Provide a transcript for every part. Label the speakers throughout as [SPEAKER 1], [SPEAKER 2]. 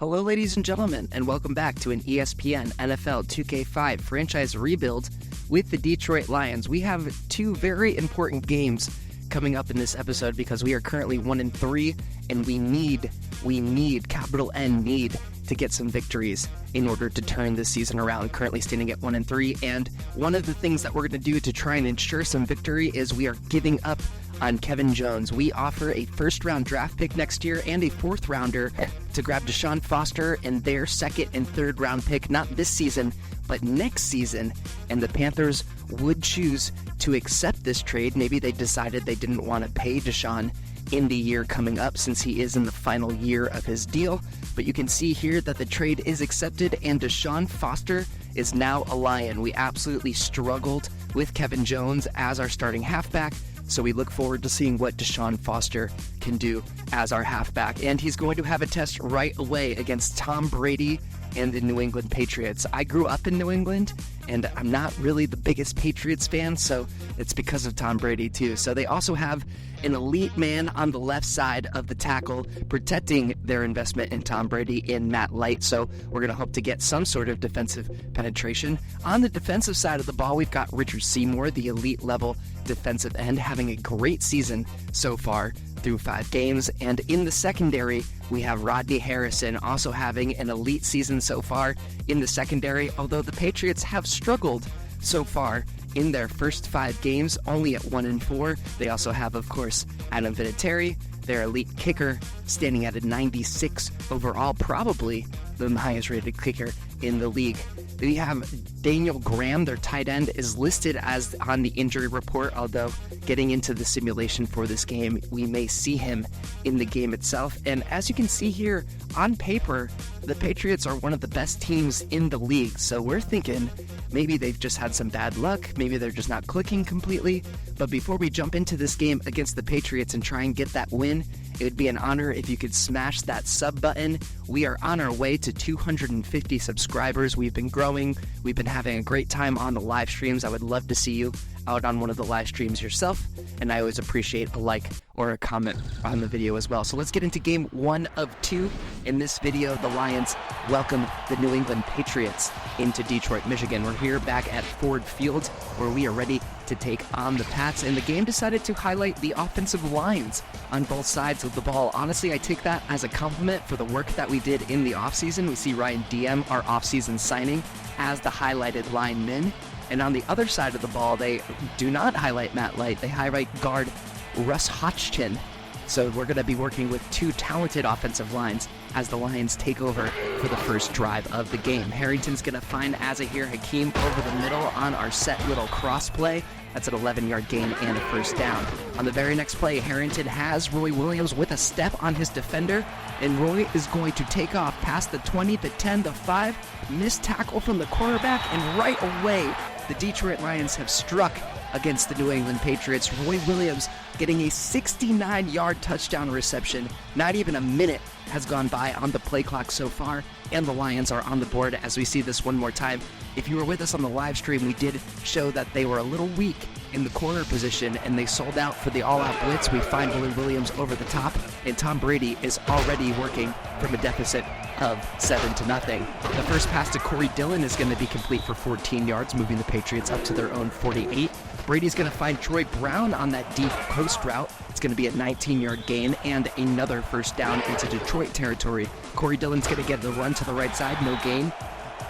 [SPEAKER 1] Hello, ladies and gentlemen, and welcome back to an ESPN NFL 2K5 franchise rebuild with the Detroit Lions. We have two very important games coming up in this episode because we are currently 1-3, and we need, capital N, need to get some victories in order to turn this season around, currently standing at 1-3. And one of the things that we're going to do to try and ensure some victory is we are giving up on Kevin Jones. We offer a first-round draft pick next year and a fourth-rounder to grab Deshaun Foster and their second and third-round pick, not this season, but next season. And the Panthers would choose to accept this trade. Maybe they decided they didn't want to pay Deshaun in the year coming up since he is in the final year of his deal. But you can see here that the trade is accepted and Deshaun Foster is now a Lion. We absolutely struggled with Kevin Jones as our starting halfback, so we look forward to seeing what Deshaun Foster can do as our halfback. And he's going to have a test right away against Tom Brady and the New England Patriots. I grew up in New England, and I'm not really the biggest Patriots fan, so it's because of Tom Brady too. So they also have an elite man on the left side of the tackle protecting their investment in Tom Brady in Matt Light. So we're going to hope to get some sort of defensive penetration. On the defensive side of the ball, we've got Richard Seymour, the elite level defensive end, having a great season so far through 5 games. And in the secondary, we have Rodney Harrison also having an elite season so far in the secondary, although the Patriots have struggled so far in their first 5 games, only at 1-4. They also have, of course, Adam Vinatieri, their elite kicker, standing at a 96 overall, probably the highest rated kicker in the league. We have Daniel Graham, their tight end, is listed as on the injury report, although getting into the simulation for this game, we may see him in the game itself. And as you can see here, on paper, the Patriots are one of the best teams in the league, so we're thinking maybe they've just had some bad luck, maybe they're just not clicking completely. But before we jump into this game against the Patriots and try and get that win, it would be an honor if you could smash that sub button. We are on our way to 250 subscribers. We've been growing. We've been having a great time on the live streams. I would love to see you out on one of the live streams yourself, and I always appreciate a like or a comment on the video as well. So let's get into game 1 of 2. In this video, the Lions welcome the New England Patriots into Detroit, Michigan. We're here back at Ford Field where we are ready to take on the Pats, and the game decided to highlight the offensive lines on both sides of the ball. Honestly, I take that as a compliment for the work that we did in the offseason. We see Ryan Diem, our offseason signing, as the highlighted lineman. And on the other side of the ball, they do not highlight Matt Light. They highlight guard Russ Hodgkin. So we're going to be working with 2 talented offensive lines as the Lions take over for the first drive of the game. Harrington's going to find Azahir Hakeem over the middle on our set little cross play. That's an 11-yard gain and a first down. On the very next play, Harrington has Roy Williams with a step on his defender, and Roy is going to take off past the 20, the 10, the 5, missed tackle from the quarterback, and right away, the Detroit Lions have struck against the New England Patriots. Roy Williams getting a 69-yard touchdown reception. Not even a minute has gone by on the play clock so far, and the Lions are on the board as we see this one more time. If you were with us on the live stream, we did show that they were a little weak in the corner position, and they sold out for the all-out blitz. We find Williams over the top, and Tom Brady is already working from a deficit of 7-0. The first pass to Corey Dillon is going to be complete for 14 yards, moving the Patriots up to their own 48. Brady's going to find Troy Brown on that deep post route. It's going to be a 19-yard gain and another first down into Detroit territory. Corey Dillon's going to get the run to the right side, no gain.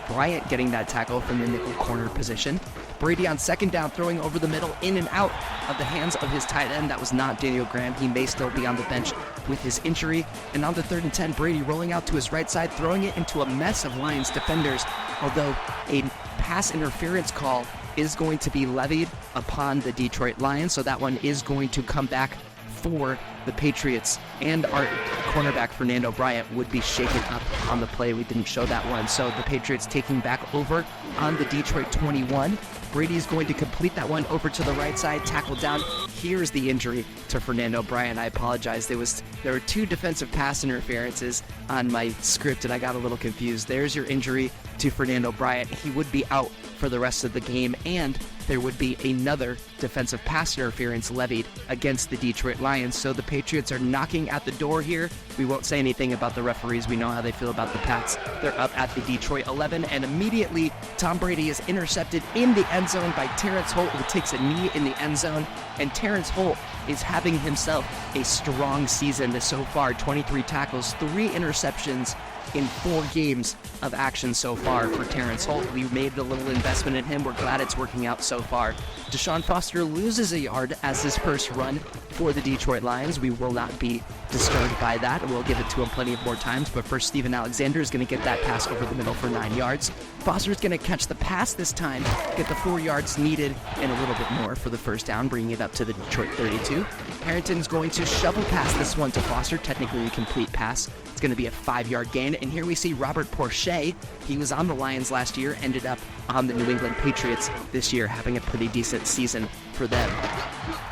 [SPEAKER 1] Bryant getting that tackle from the nickel corner position. Brady on second down, throwing over the middle, in and out of the hands of his tight end. That was not Daniel Graham. He may still be on the bench with his injury. And on the 3rd and 10, Brady rolling out to his right side, throwing it into a mess of Lions defenders. Although a pass interference call is going to be levied upon the Detroit Lions, so that one is going to come back for the Patriots, and our cornerback Fernando Bryant would be shaken up on the play. We didn't show that one. So the Patriots taking back over on the Detroit 21. Brady's going to complete that one over to the right side, tackle down. Here's the injury to Fernando Bryant. I apologize. There were 2 defensive pass interferences on my script, and I got a little confused. There's your injury to Fernando Bryant. He would be out for the rest of the game, and there would be another defensive pass interference levied against the Detroit Lions. So the Patriots are knocking at the door here We won't say anything about the referees. We know how they feel about the Pats. They're up at the Detroit 11, and immediately Tom Brady is intercepted in the end zone by Terrence Holt, who takes a knee in the end zone. And Terrence Holt is having himself a strong season so far. 23 tackles, 3 interceptions in 4 games of action so far for Terrence Holt. We made a little investment in him. We're glad it's working out so far. Deshaun Foster loses a yard as his first run for the Detroit Lions. We will not be disturbed by that, and we'll give it to him plenty of more times. But first, Steven Alexander is going to get that pass over the middle for 9 yards. Foster's going to catch the pass this time, get the 4 yards needed, and a little bit more for the first down, bringing it up to the Detroit 32. Harrington's going to shovel pass this one to Foster, technically a complete pass. It's going to be a 5-yard gain, and here we see Robert Porcher. He was on the Lions last year, ended up on the New England Patriots this year, having a pretty decent season for them.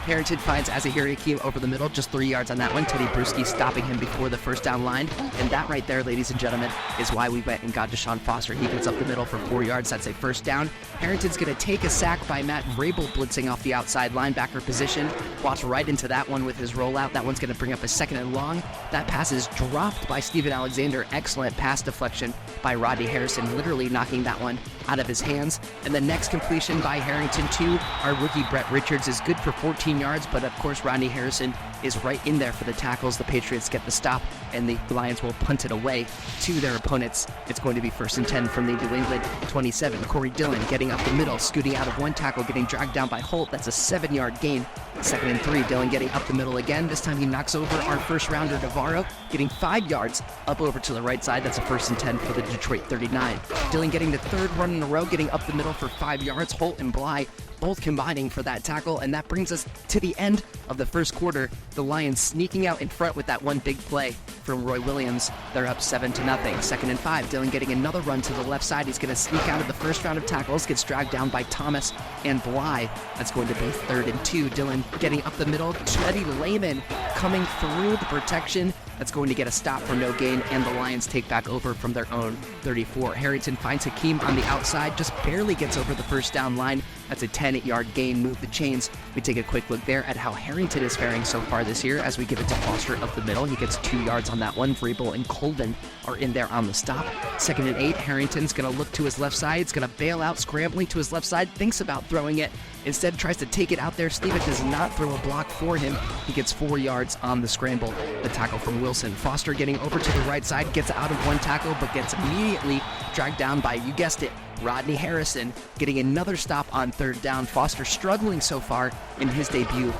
[SPEAKER 1] Harrington finds Azahiri Hakeem over the middle, just 3 yards on that one. Teddy Bruschi stopping him before the first down line. And that right there, ladies and gentlemen, is why we went and got Deshaun Foster. He gets up the middle for 4 yards. That's a first down. Harrington's going to take a sack by Matt Vrabel blitzing off the outside linebacker position. Walks right into that one with his rollout. That one's going to bring up a 2nd and long. That pass is dropped by Steven Alexander. Excellent pass deflection by Rodney Harrison, literally knocking that one out of his hands. And the next completion by Harrington to our rookie Brett Richards is good for 14 yards, but of course Rodney Harrison is right in there for the tackles. The Patriots get the stop, and the Lions will punt it away to their opponents. It's going to be 1st and 10 from the New England 27. Corey Dillon getting up the middle, scooting out of one tackle, getting dragged down by Holt. That's a 7-yard gain. 2nd and 3, Dillon getting up the middle again. This time he knocks over our first-rounder Navarro, getting 5 yards up over to the right side. That's a 1st and 10 for the Detroit 39. Dillon getting the 3rd run in a row, getting up the middle for 5 yards. Holt and Bly both combining for that tackle, and that brings us to the end of the first quarter. The Lions sneaking out in front with that one big play from Roy Williams. They're up 7-0. 2nd and 5. Dillon getting another run to the left side. He's going to sneak out of the first round of tackles, gets dragged down by Thomas and Bly. That's going to be 3rd and 2. Dillon getting up the middle. Teddy Lehman coming through the protection. That's going to get a stop for no gain, and the Lions take back over from their own 34. Harrington finds Hakeem on the outside, just barely gets over the first down line. That's a 10-yard gain, move the chains. We take a quick look there at how Harrington is faring so far this year as we give it to Foster up the middle. He gets 2 yards on that one. Vrabel and Colvin are in there on the stop. 2nd and 8, Harrington's going to look to his left side. He's going to bail out, scrambling to his left side, thinks about throwing it. Instead, tries to take it out there. Steven does not throw a block for him. He gets 4 yards on the scramble. The tackle from Wilson. Foster getting over to the right side, gets out of one tackle, but gets immediately dragged down by, you guessed it, Rodney Harrison, getting another stop on 3rd down. Foster struggling so far in his debut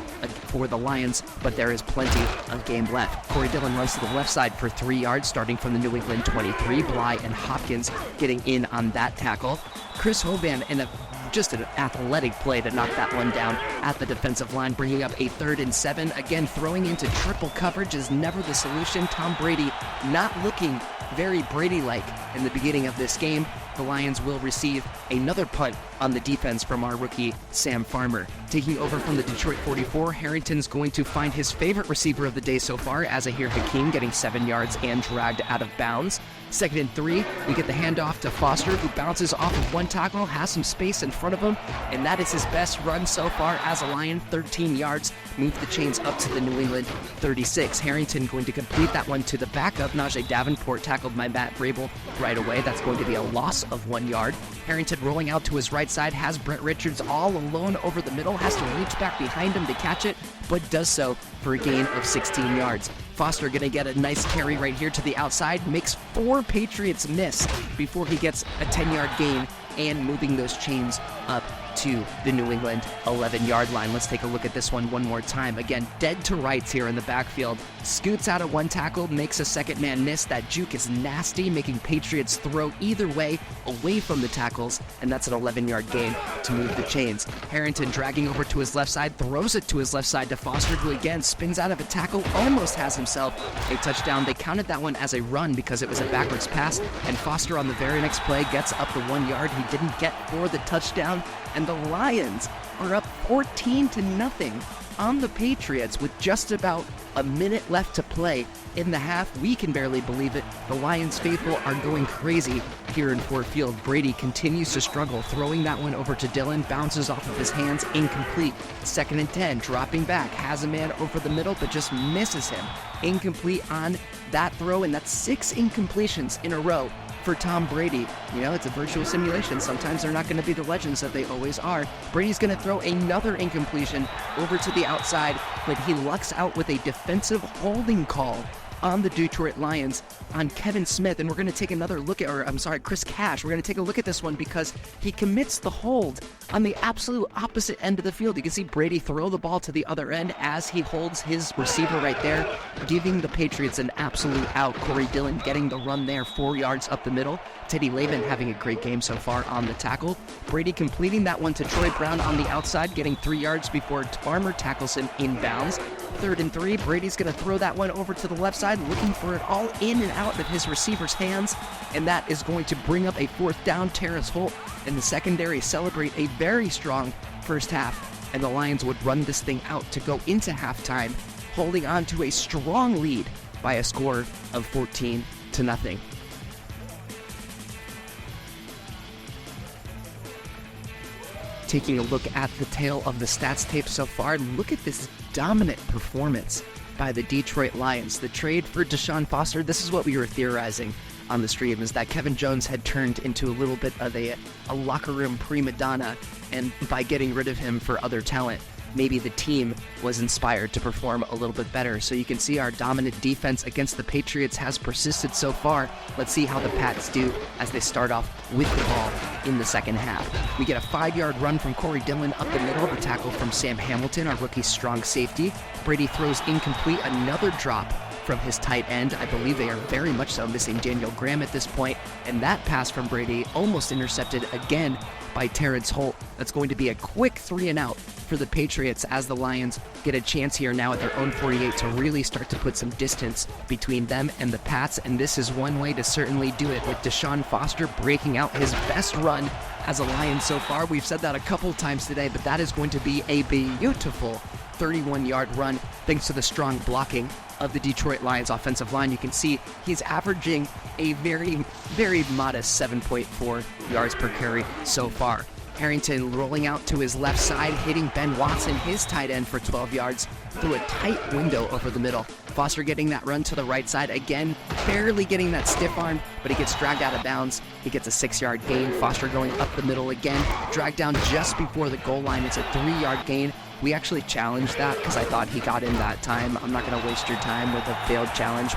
[SPEAKER 1] for the Lions, but there is plenty of game left. Corey Dillon runs to the left side for 3 yards, starting from the New England 23. Bly and Hopkins getting in on that tackle. Chris Hoban in just an athletic play to knock that one down at the defensive line, bringing up a 3rd and 7. Again, throwing into triple coverage is never the solution. Tom Brady not looking very Brady-like in the beginning of this game. The Lions will receive another punt on the defense from our rookie, Sam Farmer. Taking over from the Detroit 44, Harrington's going to find his favorite receiver of the day so far, Azahiri Hakeem, getting 7 yards and dragged out of bounds. 2nd and 3, we get the handoff to Foster, who bounces off of one tackle, has some space in front of him, and that is his best run so far as a Lion, 13 yards. Move the chains up to the New England 36. Harrington going to complete that one to the backup. Najee Davenport tackled by Matt Vrabel right away. That's going to be a loss of 1 yard. Harrington rolling out to his right side, has Brett Richards all alone over the middle, has to reach back behind him to catch it, but does so for a gain of 16 yards. Foster going to get a nice carry right here to the outside, makes 4 Patriots miss before he gets a 10-yard gain, and moving those chains up to the New England 11-yard line. Let's take a look at this one more time. Again, dead to rights here in the backfield. Scoots out of one tackle, makes a second man miss. That juke is nasty, making Patriots throw either way away from the tackles, and that's an 11-yard gain to move the chains. Harrington dragging over to his left side, throws it to his left side to Foster, who again spins out of a tackle, almost has himself a touchdown. They counted that one as a run because it was a backwards pass, and Foster on the very next play gets up the 1 yard he didn't get for the touchdown. touchdown, and the Lions are up 14-0 on the Patriots with just about a minute left to play in the half. We can barely believe it. The Lions faithful are going crazy here in Ford Field. Brady continues to struggle, throwing that one over to Dillon, bounces off of his hands, incomplete. 2nd and 10, dropping back, has a man over the middle, but just misses him. Incomplete on that throw, and that's 6 incompletions in a row for Tom Brady. You know, it's a virtual simulation. Sometimes they're not going to be the legends that they always are. Brady's going to throw another incompletion over to the outside, but he lucks out with a defensive holding call on the Detroit Lions on Kevin Smith. And we're going to take another look at, Chris Cash. We're going to take a look at this one because he commits the hold on the absolute opposite end of the field. You can see Brady throw the ball to the other end as he holds his receiver right there, giving the Patriots an absolute out. Corey Dillon getting the run there 4 yards up the middle. Teddy Lavin having a great game so far on the tackle. Brady completing that one to Troy Brown on the outside, getting 3 yards before Farmer tackles him inbounds. 3rd and 3, Brady's going to throw that one over to the left side, looking for it all in and out of his receiver's hands, and that is going to bring up a 4th down. Terrace Holt and the secondary celebrate a very strong first half, and the Lions would run this thing out to go into halftime, holding on to a strong lead by a score of 14-0. Taking a look at the tail of the stats tape so far, look at this dominant performance by the Detroit Lions. The trade for Deshaun Foster, this is what we were theorizing on the stream, is that Kevin Jones had turned into a little bit of a locker room prima donna, and by getting rid of him for other talent, maybe the team was inspired to perform a little bit better. So you can see our dominant defense against the Patriots has persisted so far. Let's see how the Pats do as they start off with the ball in the second half. We get a 5-yard run from Corey Dillon up the middle, the tackle from Sam Hamilton, our rookie strong safety. Brady throws incomplete, another drop from his tight end. I believe they are very much so missing Daniel Graham at this point, and that pass from Brady almost intercepted again by Terrence Holt. That's going to be a quick 3-and-out for the Patriots as the Lions get a chance here now at their own 48 to really start to put some distance between them and the Pats, and this is one way to certainly do it, with Deshaun Foster breaking out his best run as a Lion so far. We've said that a couple times today, but that is going to be a beautiful 31-yard run thanks to the strong blocking of the Detroit Lions offensive line. You can see he's averaging a very, very modest 7.4 yards per carry so far. Harrington rolling out to his left side, hitting Ben Watson, his tight end, for 12 yards through a tight window over the middle. Foster getting that run to the right side again, barely getting that stiff arm, but he gets dragged out of bounds. He gets a 6-yard gain. Foster going up the middle again, dragged down just before the goal line. It's a 3-yard gain. We actually challenged that because I thought he got in that time. I'm not going to waste your time with a failed challenge.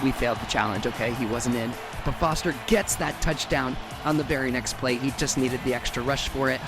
[SPEAKER 1] We failed the challenge, okay? He wasn't in. But Foster gets that touchdown on the very next play. He just needed the extra rush for it.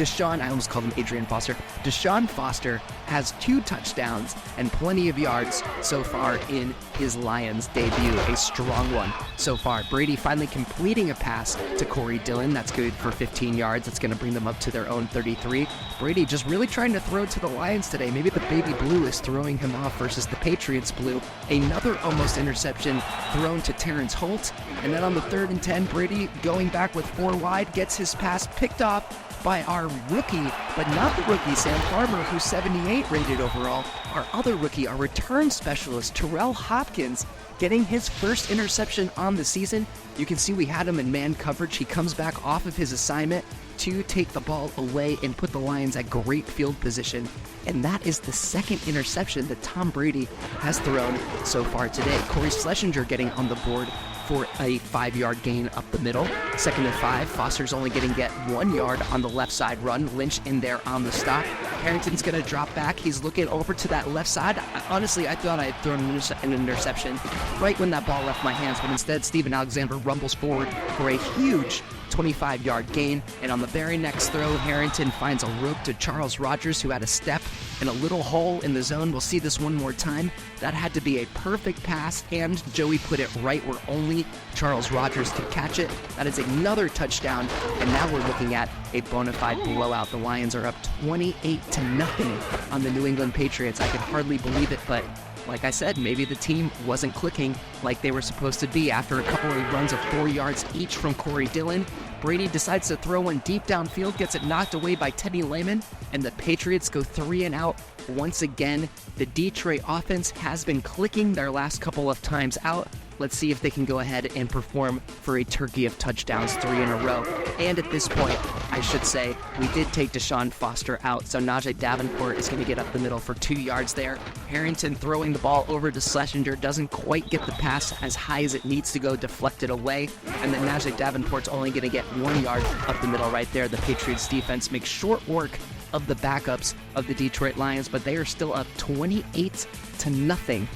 [SPEAKER 1] I almost called him Adrian Foster. Deshaun Foster has 2 touchdowns and plenty of yards so far in his Lions debut. A strong one so far. Brady finally completing a pass to Corey Dillon. That's good for 15 yards. That's going to bring them up to their own 33. Brady just really trying to throw to the Lions today. Maybe the baby blue is throwing him off versus the Patriots blue. Another almost interception thrown to Terrence Holt. And then on the 3rd and 10, Brady going back with 4 wide, gets his pass picked off by our rookie, but not the rookie, Sam Farmer, who's 78 rated overall. Our other rookie, our return specialist, Terrell Hopkins, getting his first interception on the season. You can see we had him in man coverage. He comes back off of his assignment to take the ball away and put the Lions at great field position. And that is the 2nd interception that Tom Brady has thrown so far today. Corey Schlesinger getting on the board for a 5-yard gain up the middle. 2nd and 5. Foster's only getting 1 yard on the left side run. Lynch in there on the stop. Harrington's going to drop back. He's looking over to that left side. Honestly, I thought I had thrown an interception right when that ball left my hands, but instead Steven Alexander rumbles forward for a huge 25-yard gain, and on the very next throw, Harrington finds a rope to Charles Rogers, who had a step and a little hole in the zone. We'll see this one more time. That had to be a perfect pass, and Joey put it right where only Charles Rogers could catch it. That is another touchdown, and now we're looking at a bona fide blowout. The Lions are up 28-0 on the New England Patriots. I can hardly believe it, but like I said, maybe the team wasn't clicking like they were supposed to be after a couple of runs of 4 yards each from Corey Dillon. Brady decides to throw one deep downfield, gets it knocked away by Teddy Lehman, and the Patriots go 3 and out once again. The Detroit offense has been clicking their last couple of times out. Let's see if they can go ahead and perform for a turkey of touchdowns 3 in a row. And at this point, I should say, we did take Deshaun Foster out, so Najee Davenport is going to get up the middle for 2 yards there. Harrington throwing the ball over to Schlesinger, doesn't quite get the pass as high as it needs to go, deflected away, and then Najee Davenport's only going to get 1 yard up the middle right there. The Patriots defense makes short work of the backups of the Detroit Lions, but they are still up 28-0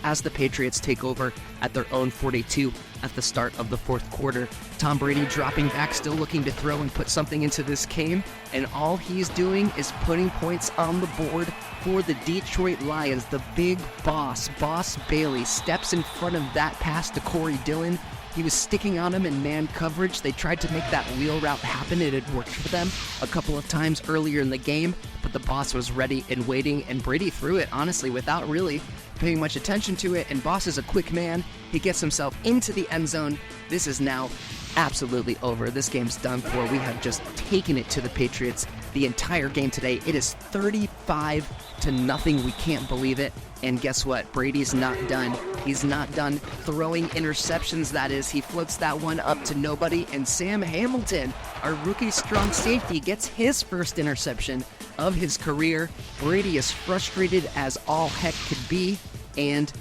[SPEAKER 1] as the Patriots take over at their own 42 at the start of the fourth quarter. Tom Brady dropping back, still looking to throw and put something into this game, and all he's doing is putting points on the board for the Detroit Lions. The big boss, Boss Bailey, steps in front of that pass to Corey Dillon. He was sticking on him in man coverage. They tried to make that wheel route happen. It had worked for them a couple of times earlier in the game, but the boss was ready and waiting, and Brady threw it, honestly, without really paying much attention to it, and Boss is a quick man. He gets himself into the end zone. This is now absolutely over. This game's done for. We have just taken it to the Patriots the entire game today. It is 35-0. We can't believe it. And guess what? Brady's not done. He's not done throwing interceptions, that is. He floats that one up to nobody, and Sam Hamilton, our rookie strong safety, gets his first interception of his career. Brady is frustrated as all heck could be, and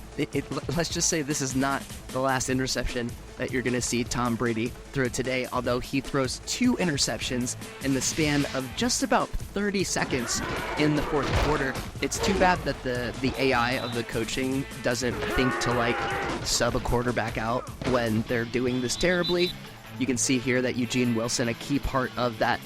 [SPEAKER 1] let's just say this is not the last interception that you're going to see Tom Brady throw today, although he throws 2 interceptions in the span of just about 30 seconds in the fourth quarter. It's too bad that the AI of the coaching doesn't think to like sub a quarterback out when they're doing this terribly. You can see here that Eugene Wilson, a key part of that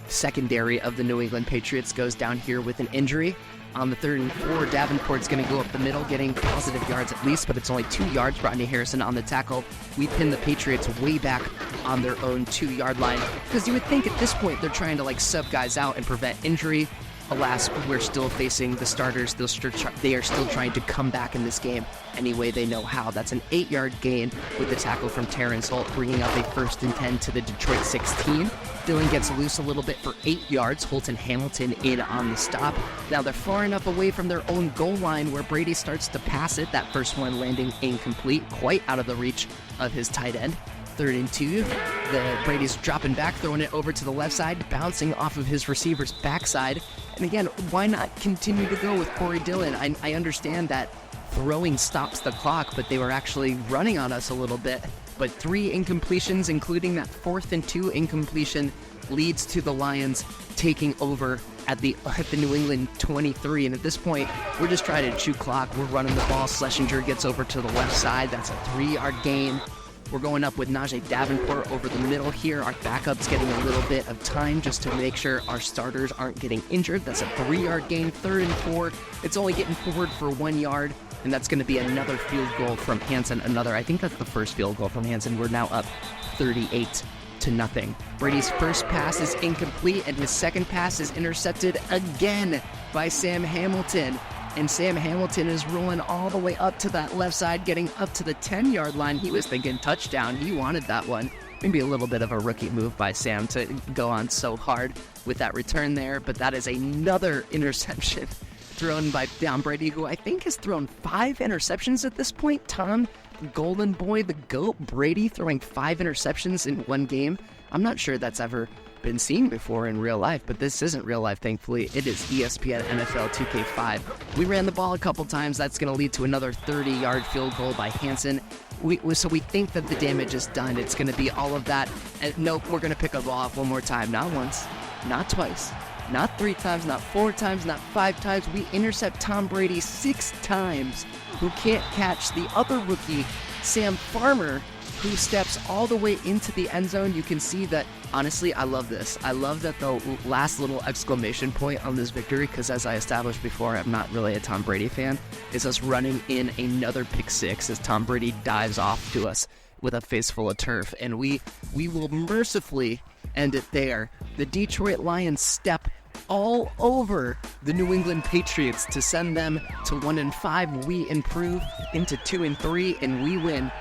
[SPEAKER 1] secondary of the New England Patriots, goes down here with an injury. On the 3rd and 4, Davenport's going to go up the middle, getting positive yards at least, but it's only 2 yards. Rodney Harrison on the tackle. We pin the Patriots way back on their own 2-yard line, because you would think at this point they're trying to like sub guys out and prevent injury. Alas, we're still facing the starters. They are still trying to come back in this game any way they know how. That's an 8-yard gain with the tackle from Terrence Holt, bringing up a 1st and 10 to the Detroit 16. Dillon gets loose a little bit for 8 yards. Holt and Hamilton in on the stop. Now they're far enough away from their own goal line where Brady starts to pass it. That first one landing incomplete, quite out of the reach of his tight end. 3rd and 2. Brady's dropping back, throwing it over to the left side, bouncing off of his receiver's backside. And again, why not continue to go with Corey Dillon? I understand that throwing stops the clock, but they were actually running on us a little bit. But 3 incompletions, including that 4th and 2 incompletion, leads to the Lions taking over at the New England 23. And at this point, we're just trying to chew clock. We're running the ball. Schlesinger gets over to the left side. That's a 3-yard gain. We're going up with Najee Davenport over the middle here. Our backup's getting a little bit of time just to make sure our starters aren't getting injured. That's a 3-yard gain. 3rd and 4. It's only getting forward for 1 yard, and that's going to be another field goal from Hansen. I think that's the first field goal from Hansen. We're now up 38-0. Brady's first pass is incomplete, and his second pass is intercepted again by Sam Hamilton. And Sam Hamilton is rolling all the way up to that left side, getting up to the 10-yard line. He was thinking touchdown. He wanted that one. Maybe a little bit of a rookie move by Sam to go on so hard with that return there, but that is another interception thrown by Tom Brady, who I think has thrown 5 interceptions at this point. Tom, Golden Boy, the GOAT, Brady throwing 5 interceptions in one game. I'm not sure that's ever been seen before in real life, but this isn't real life, thankfully. It is ESPN NFL 2K5. We ran the ball a couple times. That's going to lead to another 30-yard field goal by Hansen. So we think that the damage is done. It's going to be all of that. And nope, we're going to pick a ball off one more time. Not once, not twice, not 3 times, not 4 times, not 5 times. We intercept Tom Brady 6 times, who can't catch the other rookie, Sam Farmer, who steps all the way into the end zone. You can see that, honestly, I love this. I love that the last little exclamation point on this victory, because as I established before, I'm not really a Tom Brady fan, is us running in another pick 6 as Tom Brady dives off to us with a face full of turf. And we will mercifully end it there. The Detroit Lions step all over the New England Patriots to send them to 1-5. We improve into 2-3, and we win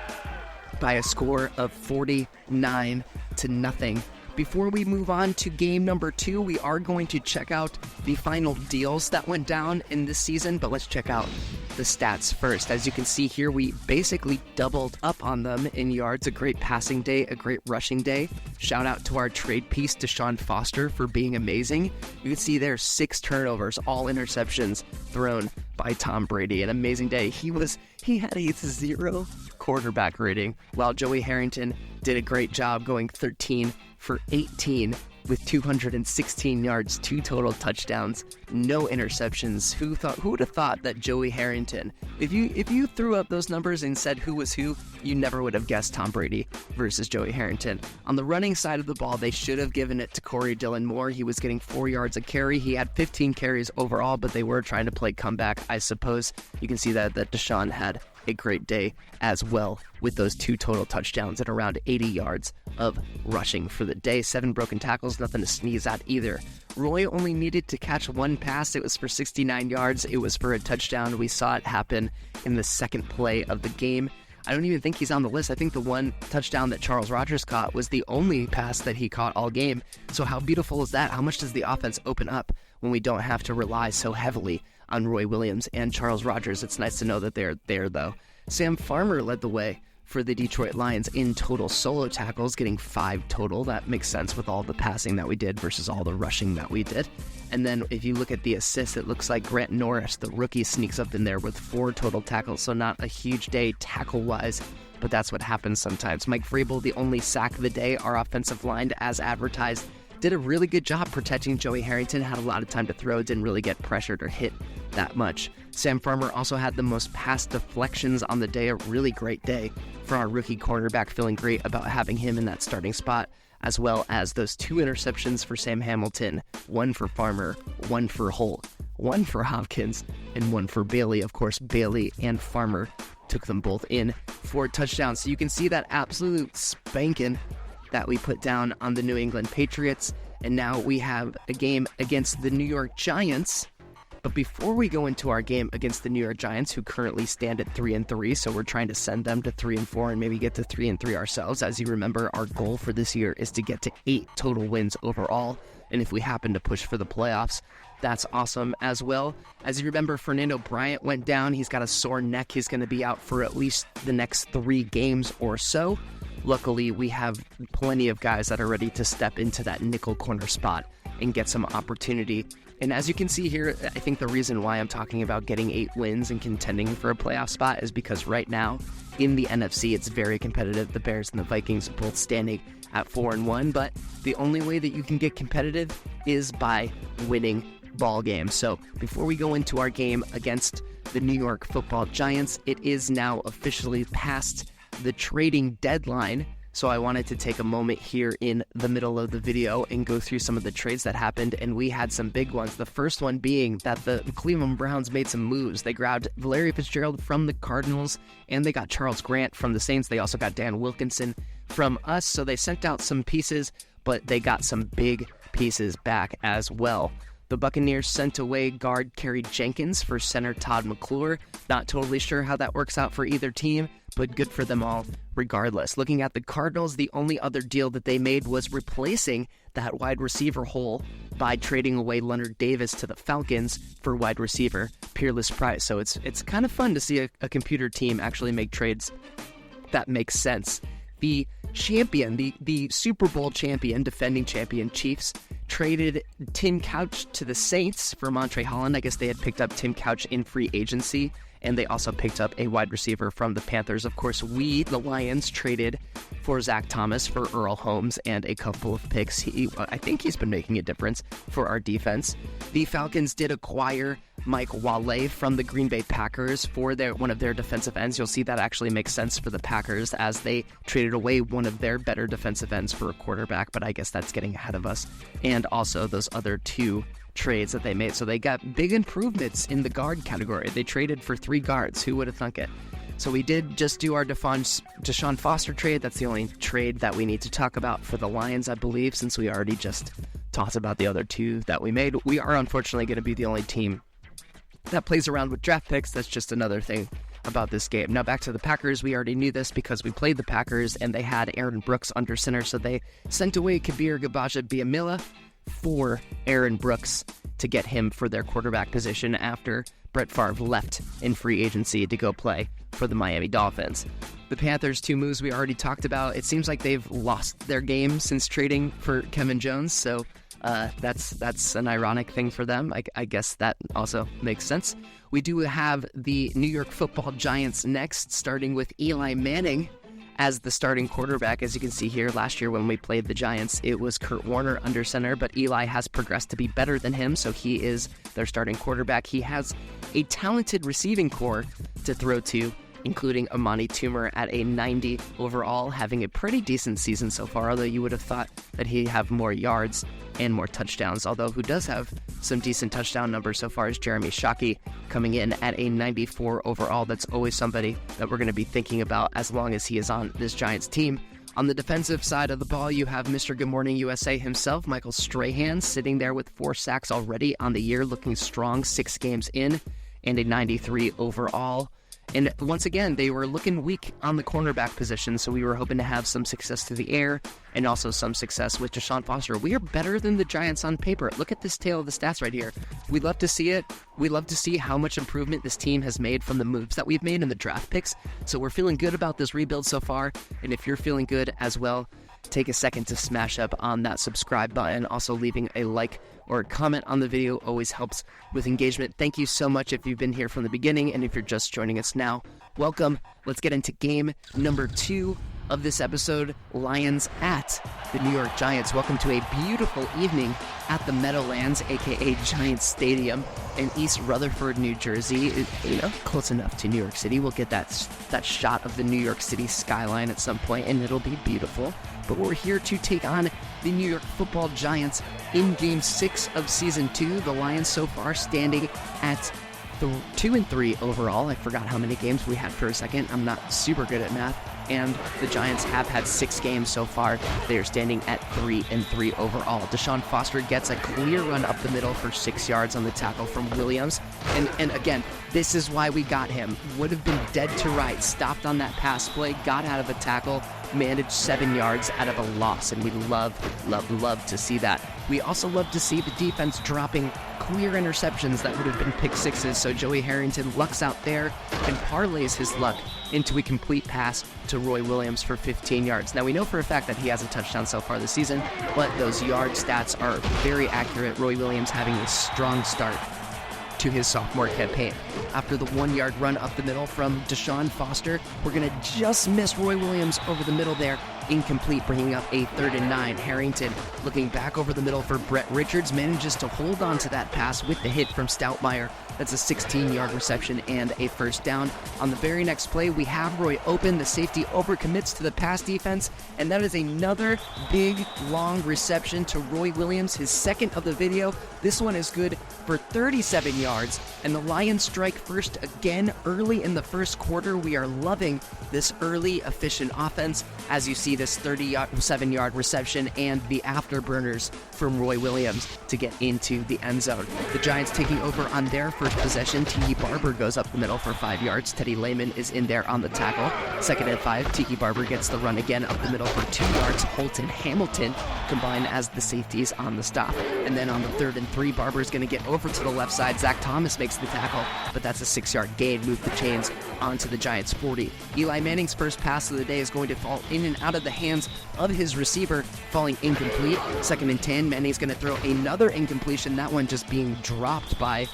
[SPEAKER 1] by a score of 49-0. 0-0. Before we move on to game number 2, we are going to check out the final deals that went down in this season, but let's check out the stats first. As you can see here, we basically doubled up on them in yards. A great passing day, a great rushing day. Shout out to our trade piece, Deshaun Foster, for being amazing. You can see there 6 turnovers, all interceptions thrown by Tom Brady. An amazing day. He had a 0 quarterback rating, while Joey Harrington did a great job going 13 for 18 with 216 yards, 2 total touchdowns, no interceptions. Who would have thought that Joey Harrington, if you threw up those numbers and said who was who, you never would have guessed Tom Brady versus Joey Harrington. On the running side of the ball, they should have given it to Corey Dillon Moore. He was getting 4 yards a carry. He had 15 carries overall, but they were trying to play comeback, I suppose. You can see that Deshaun had a great day as well with those 2 total touchdowns and around 80 yards of rushing for the day. 7 broken tackles, nothing to sneeze at either. Roy only needed to catch 1 pass. It was for 69 yards. It was for a touchdown. We saw it happen in the second play of the game. I don't even think he's on the list. I think the 1 touchdown that Charles Rogers caught was the only pass that he caught all game. So how beautiful is that? How much does the offense open up when we don't have to rely so heavily on Roy Williams and Charles Rogers? It's nice to know that they're there, though. Sam Farmer led the way for the Detroit Lions in total solo tackles, getting 5 total. That makes sense with all the passing that we did versus all the rushing that we did. And then if you look at the assists, it looks like Grant Norris, the rookie, sneaks up in there with 4 total tackles. So not a huge day tackle-wise, but that's what happens sometimes. Mike Vrabel, the only sack of the day. Our offensive line, as advertised, did a really good job protecting Joey Harrington, had a lot of time to throw, didn't really get pressured or hit that much. Sam Farmer also had the most pass deflections on the day, a really great day for our rookie cornerback, feeling great about having him in that starting spot, as well as those 2 interceptions for Sam Hamilton, 1 for Farmer, 1 for Holt, 1 for Hopkins, and 1 for Bailey. Of course, Bailey and Farmer took them both in for touchdowns. So you can see that absolute spanking that we put down on the New England Patriots. And now we have a game against the New York Giants. But before we go into our game against the New York Giants, who currently stand at 3-3, so we're trying to send them to 3-4 and maybe get to 3-3 ourselves. As you remember, our goal for this year is to get to 8 total wins overall. And if we happen to push for the playoffs, that's awesome as well. As you remember, Fernando Bryant went down. He's got a sore neck. He's going to be out for at least the next 3 games or so. Luckily, we have plenty of guys that are ready to step into that nickel corner spot and get some opportunity. And as you can see here, I think the reason why I'm talking about getting 8 wins and contending for a playoff spot is because right now in the NFC, it's very competitive. The Bears and the Vikings both standing at 4-1, but the only way that you can get competitive is by winning ball games. So before we go into our game against the New York Football Giants, it is now officially past the trading deadline. So I wanted to take a moment here in the middle of the video and go through some of the trades that happened, and we had some big ones. The first one being that the Cleveland Browns made some moves. They grabbed Valerie Fitzgerald from the Cardinals, and they got Charles Grant from the Saints. They also got Dan Wilkinson from us, so they sent out some pieces, but they got some big pieces back as well. The Buccaneers sent away guard Kerry Jenkins for center Todd McClure. Not totally sure how that works out for either team, but good for them all regardless. Looking at the Cardinals, the only other deal that they made was replacing that wide receiver hole by trading away Leonard Davis to the Falcons for wide receiver Peerless Price. So it's kind of fun to see a computer team actually make trades that make sense. The champion, the Super Bowl champion, defending champion Chiefs, traded Tim Couch to the Saints for Montre Holland. I guess they had picked up Tim Couch in free agency, and they also picked up a wide receiver from the Panthers. Of course, we, the Lions, traded for Zach Thomas for Earl Holmes and a couple of picks. I think he's been making a difference for our defense. The Falcons did acquire Mike Wale from the Green Bay Packers for one of their defensive ends. You'll see that actually makes sense for the Packers as they traded away one of their better defensive ends for a quarterback, but I guess that's getting ahead of us. And also those other 2 trades that they made. So they got big improvements in the guard category. They traded for 3 guards. Who would have thunk it? So we did just do our Deshaun Foster trade. That's the only trade that we need to talk about for the Lions, I believe, since we already just talked about the other 2 that we made. We are unfortunately going to be the only team that plays around with draft picks. That's just another thing about this game. Now back to the Packers. We already knew this because we played the Packers and they had Aaron Brooks under center, so they sent away Kabir Gabaja-Biamila for Aaron Brooks to get him for their quarterback position after Brett Favre left in free agency to go play for the Miami Dolphins. The Panthers, 2 moves we already talked about. It seems like they've lost their game since trading for Kevin Jones, so that's an ironic thing for them. I guess that also makes sense. We do have the New York Football Giants next, starting with Eli Manning as the starting quarterback. As you can see here, last year when we played the Giants, it was Kurt Warner under center, but Eli has progressed to be better than him, so he is their starting quarterback. He has a talented receiving core to throw to, including Amani Toomer at a 90 overall, having a pretty decent season so far, although you would have thought that he'd have more yards and more touchdowns, although who does have some decent touchdown numbers so far is Jeremy Shockey, coming in at a 94 overall. That's always somebody that we're going to be thinking about as long as he is on this Giants team. On the defensive side of the ball, you have Mr. Good Morning USA himself, Michael Strahan, sitting there with 4 sacks already on the year, looking strong, 6 games in, and a 93 overall. And once again, they were looking weak on the cornerback position, so we were hoping to have some success through the air and also some success with Deshaun Foster. We are better than the Giants on paper. Look at this tail of the stats right here. We love to see it. We love to see how much improvement this team has made from the moves that we've made in the draft picks. So we're feeling good about this rebuild so far, and if you're feeling good as well, take a second to smash up on that subscribe button. Also, leaving a like or a comment on the video always helps with engagement. Thank you so much if you've been here from the beginning, and if you're just joining us now, welcome. Let's get into game number 2 of this episode, Lions at the New York Giants. Welcome to a beautiful evening at the Meadowlands, aka Giants Stadium in East Rutherford, New Jersey. Close enough to New York City. We'll get that shot of the New York City skyline at some point, and it'll be beautiful. But we're here to take on the New York Football Giants in Game 6 of Season 2. The Lions so far standing at 2-3 overall. I forgot how many games we had for a second. I'm not super good at math. And the Giants have had 6 games so far. They are standing at 3-3 overall. Deshaun Foster gets a clear run up the middle for 6 yards on the tackle from Williams. And again, this is why we got him. Would have been dead to rights. Stopped on that pass play, got out of a tackle, managed 7 yards out of a loss. And we love to see that. We also love to see the defense dropping clear interceptions that would have been pick sixes. So Joey Harrington lucks out there and parlays his luck into a complete pass to Roy Williams for 15 yards. Now, we know for a fact that he has a touchdown so far this season, but those yard stats are very accurate. Roy Williams having a strong start to his sophomore campaign. After the 1-yard run up the middle from Deshaun Foster, we're going to just miss Roy Williams over the middle there. Incomplete, bringing up a 3rd and 9. Harrington looking back over the middle for Brett Richards, manages to hold on to that pass with the hit from Stoutmeyer. That's a 16-yard reception and a first down. On the very next play, we have Roy open. The safety overcommits to the pass defense, and that is another big, long reception to Roy Williams, his second of the video. This one is good for 37 yards, and the Lions strike first again early in the first quarter. We are loving this early, efficient offense. As you see, this 37-yard reception and the afterburners from Roy Williams to get into the end zone. The Giants taking over on their first possession. Tiki Barber goes up the middle for 5 yards. Teddy Lehman is in there on the tackle. 2nd and 5. Tiki Barber gets the run again up the middle for 2 yards. Holton Hamilton combine as the safeties on the stop. And then on the 3rd and 3, Barber's going to get over to the left side. Zach Thomas makes the tackle, but that's a 6-yard gain. Move the chains onto the Giants' 40. Eli Manning's first pass of the day is going to fall in and out of the hands of his receiver, falling incomplete. 2nd and 10. Manning's going to throw another incompletion, that one just being dropped by,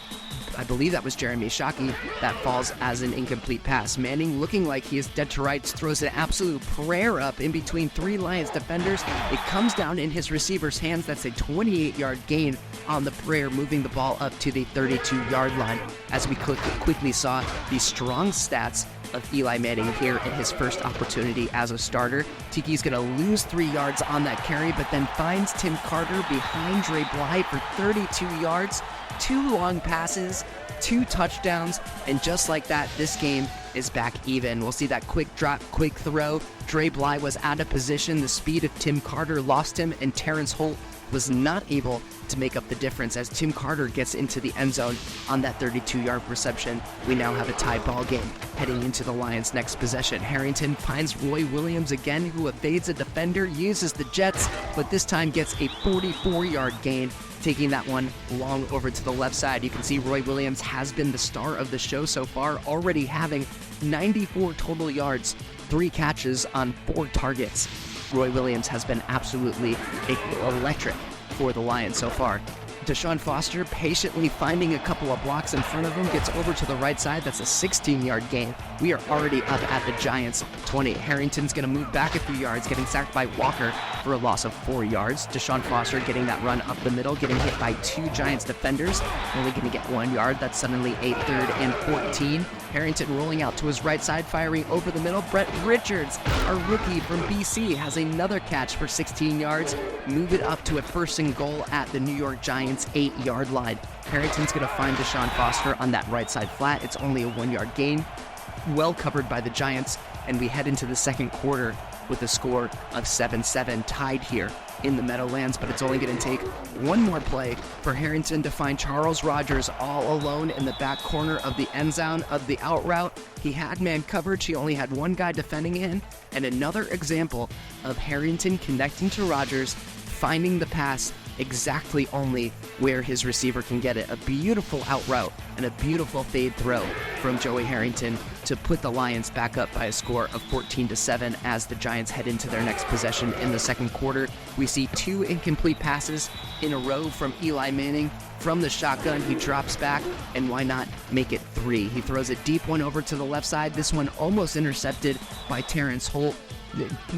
[SPEAKER 1] I believe that was Jeremy Shockey. That falls as an incomplete pass. Manning, looking like he is dead to rights, throws an absolute prayer up in between 3 Lions defenders. It comes down in his receiver's hands. That's a 28-yard gain on the prayer, moving the ball up to the 32-yard line. As we quickly saw the strong stats of Eli Manning here in his first opportunity as a starter. Tiki's going to lose 3 yards on that carry, but then finds Tim Carter behind Dre Bly for 32 yards, 2 long passes, 2 touchdowns, and just like that, this game is back even. We'll see that quick drop, quick throw. Dre Bly was out of position. The speed of Tim Carter lost him, and Terrence Holt was not able to make up the difference as Tim Carter gets into the end zone on that 32-yard reception. We now have a tie ball game heading into the Lions' next possession. Harrington finds Roy Williams again, who evades a defender, uses the jets, but this time gets a 44-yard gain, taking that one long over to the left side. You can see Roy Williams has been the star of the show so far, already having 94 total yards, 3 catches on 4 targets. Roy Williams has been absolutely electric for the Lions so far. Deshaun Foster patiently finding a couple of blocks in front of him, gets over to the right side. That's a 16-yard gain. We are already up at the Giants' 20. Harrington's going to move back a few yards, getting sacked by Walker for a loss of 4 yards. Deshaun Foster getting that run up the middle, getting hit by 2 Giants defenders, only going to get 1 yard. That's suddenly a 3rd and 14. Harrington rolling out to his right side, firing over the middle. Brett Richards, our rookie from BC, has another catch for 16 yards. Move it up to a 1st and goal at the New York Giants' 8-yard line. Harrington's going to find Deshaun Foster on that right side flat. It's only a 1-yard gain. Well covered by the Giants, and we head into the second quarter with a score of 7-7 tied here in the Meadowlands, but it's only going to take one more play for Harrington to find Charles Rogers all alone in the back corner of the end zone of the out route. He had man coverage. He only had one guy defending him, and another example of Harrington connecting to Rogers, finding the pass exactly only where his receiver can get it. A beautiful out route and a beautiful fade throw from Joey Harrington to put the Lions back up by a score of 14-7 as the Giants head into their next possession in the second quarter. We see 2 incomplete passes in a row from Eli Manning. From the shotgun, he drops back, and why not make it 3? He throws a deep one over to the left side. This one almost intercepted by Terrence Holt.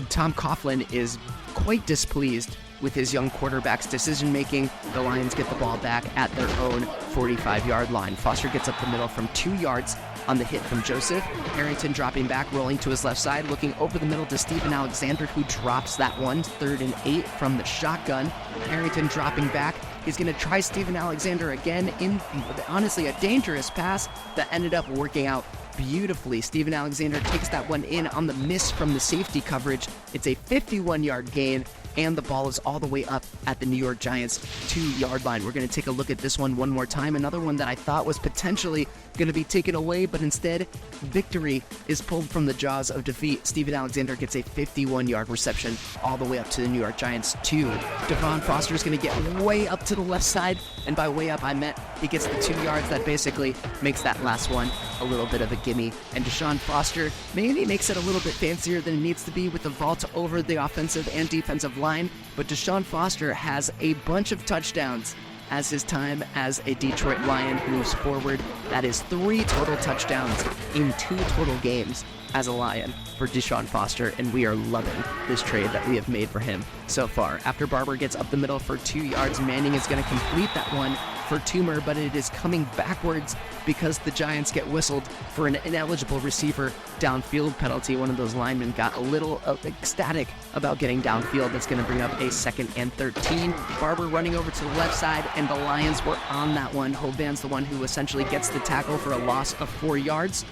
[SPEAKER 1] Tom Coughlin is quite displeased with his young quarterback's decision-making. The Lions get the ball back at their own 45-yard line. Foster gets up the middle from 2 yards on the hit from Joseph. Harrington dropping back, rolling to his left side, looking over the middle to Stephen Alexander, who drops that one. 3rd and 8 from the shotgun. Harrington dropping back. He's going to try Stephen Alexander again in, honestly, a dangerous pass that ended up working out beautifully. Stephen Alexander takes that one in on the miss from the safety coverage. It's a 51-yard gain, and the ball is all the way up at the New York Giants' 2-yard line. We're going to take a look at this one more time. Another one that I thought was potentially going to be taken away, but instead, victory is pulled from the jaws of defeat. Stephen Alexander gets a 51-yard reception all the way up to the New York Giants' 2. Deshaun Foster is going to get way up to the left side, and by way up, I meant he gets the 2 yards. That basically makes that last one a little bit of a gimme. And Deshaun Foster maybe makes it a little bit fancier than it needs to be with the vault over the offensive and defensive line, but Deshaun Foster has a bunch of touchdowns as his time as a Detroit Lion moves forward. That is 3 total touchdowns in 2 total games as a Lion for Deshaun Foster, and we are loving this trade that we have made for him so far. After Barber gets up the middle for 2 yards, Manning is going to complete that one for Toomer, but it is coming backwards because the Giants get whistled for an ineligible receiver downfield penalty. One of those linemen got a little ecstatic about getting downfield. That's going to bring up a 2nd and 13. Barber running over to the left side, and the Lions were on that one. Hovan's the one who essentially gets the tackle for a loss of 4 yards.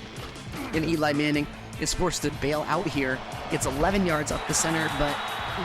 [SPEAKER 1] And Eli Manning is forced to bail out here. Gets 11 yards up the center, but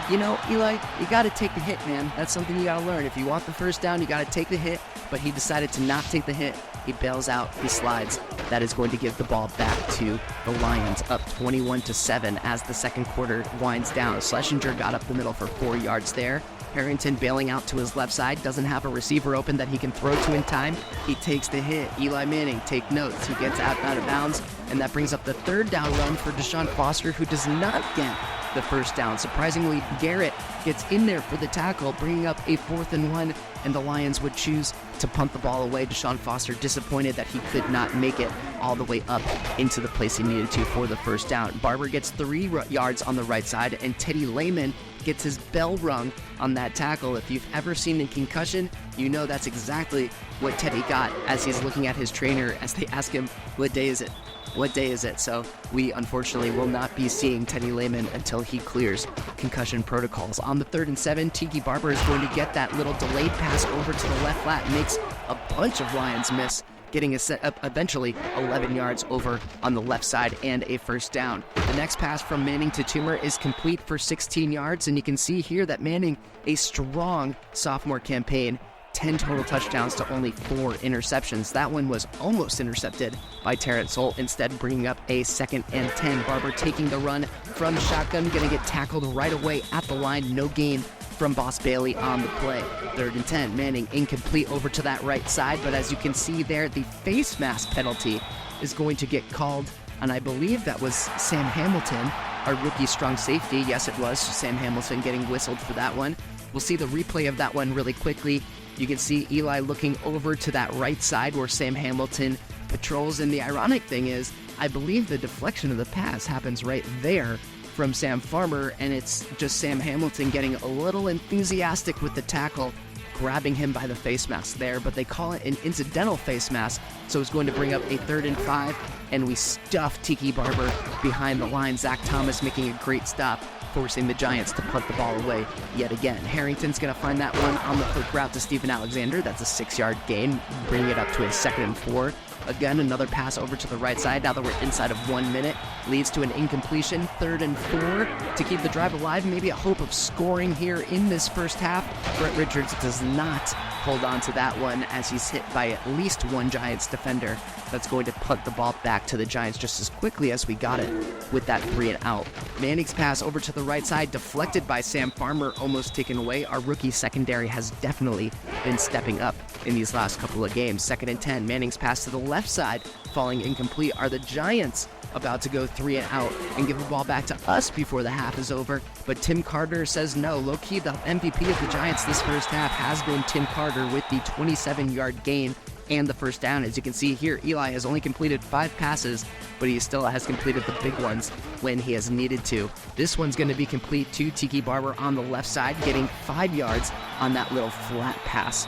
[SPEAKER 1] you know, Eli, you got to take the hit, man. That's something you got to learn. If you want the first down, you got to take the hit, but he decided to not take the hit. He bails out, he slides. That is going to give the ball back to the Lions, up 21-7 as the second quarter winds down. Schlesinger got up the middle for 4 yards there. Harrington bailing out to his left side, doesn't have a receiver open that he can throw to in time. He takes the hit. Eli Manning, take notes. He gets out of bounds, and that brings up the 3rd down run for Deshaun Foster, who does not get the first down. Surprisingly, Garrett gets in there for the tackle, bringing up a 4th and 1, and the Lions would choose to punt the ball away. Deshaun Foster disappointed that he could not make it all the way up into the place he needed to for the first down. Barber gets 3 yards on the right side, and Teddy Lehman gets his bell rung on that tackle. If you've ever seen a concussion, you know that's exactly what Teddy got as he's looking at his trainer as they ask him, what day is it? what day is it? So we unfortunately will not be seeing Teddy Lehman until he clears concussion protocols. On the 3rd and 7, Tiki Barber is going to get that little delayed pass over to the left flat, makes a bunch of Lions miss, getting eventually 11 yards over on the left side and a first down. The next pass from Manning to Toomer is complete for 16 yards, and you can see here that Manning, a strong sophomore campaign, 10 total touchdowns to only 4 interceptions. That one was almost intercepted by Terrence Holt, instead bringing up a 2nd and 10. Barber taking the run from shotgun, going to get tackled right away at the line. No gain from Boss Bailey on the play. 3rd and 10, Manning incomplete over to that right side, but as you can see there, the face mask penalty is going to get called, and I believe that was Sam Hamilton, our rookie strong safety. Yes, it was Sam Hamilton getting whistled for that one. We'll see the replay of that one really quickly. You can see Eli looking over to that right side where Sam Hamilton patrols, and the ironic thing is, I believe the deflection of the pass happens right there from Sam Farmer, and it's just Sam Hamilton getting a little enthusiastic with the tackle, grabbing him by the face mask there, but they call it an incidental face mask, so it's going to bring up a 3rd and 5, and we stuff Tiki Barber behind the line. Zach Thomas making a great stop, forcing the Giants to punt the ball away yet again. Harrington's going to find that one on the hook route to Stephen Alexander. That's a 6-yard gain, bringing it up to a 2nd and 4. Again, another pass over to the right side. Now that we're inside of 1 minute, leads to an incompletion. 3rd and 4 to keep the drive alive. Maybe a hope of scoring here in this first half. Brett Richards does not hold on to that one as he's hit by at least one Giants defender. That's going to punt the ball back to the Giants just as quickly as we got it with that 3 and out. Manning's pass over to the right side, deflected by Sam Farmer, almost taken away. Our rookie secondary has definitely been stepping up in these last couple of games. 2nd and 10, Manning's pass to the left side, falling incomplete. Are the Giants about to go 3 and out and give the ball back to us before the half is over? But Tim Carter says no. Low-key, the MVP of the Giants this first half has been Tim Carter with the 27-yard gain and the first down. As you can see here, Eli has only completed 5 passes, but he still has completed the big ones when he has needed to. This one's going to be complete to Tiki Barber on the left side, getting 5 yards on that little flat pass.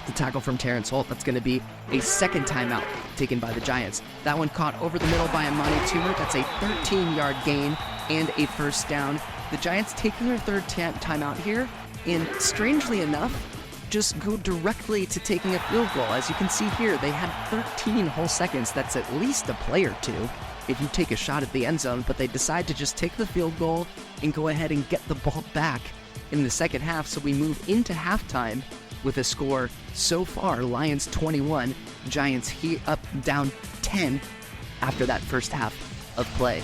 [SPEAKER 1] The tackle from Terrence Holt, that's going to be a 2nd timeout taken by the Giants. That one caught over the middle by Amani Toomer. That's a 13-yard gain and a first down. The Giants taking their 3rd timeout here, and strangely enough, just go directly to taking a field goal. As you can see here, they had 13 whole seconds. That's at least a play or two if you take a shot at the end zone, but they decide to just take the field goal and go ahead and get the ball back in the second half. So we move into halftime with a score so far, Lions 21, Giants down 10 after that first half of play.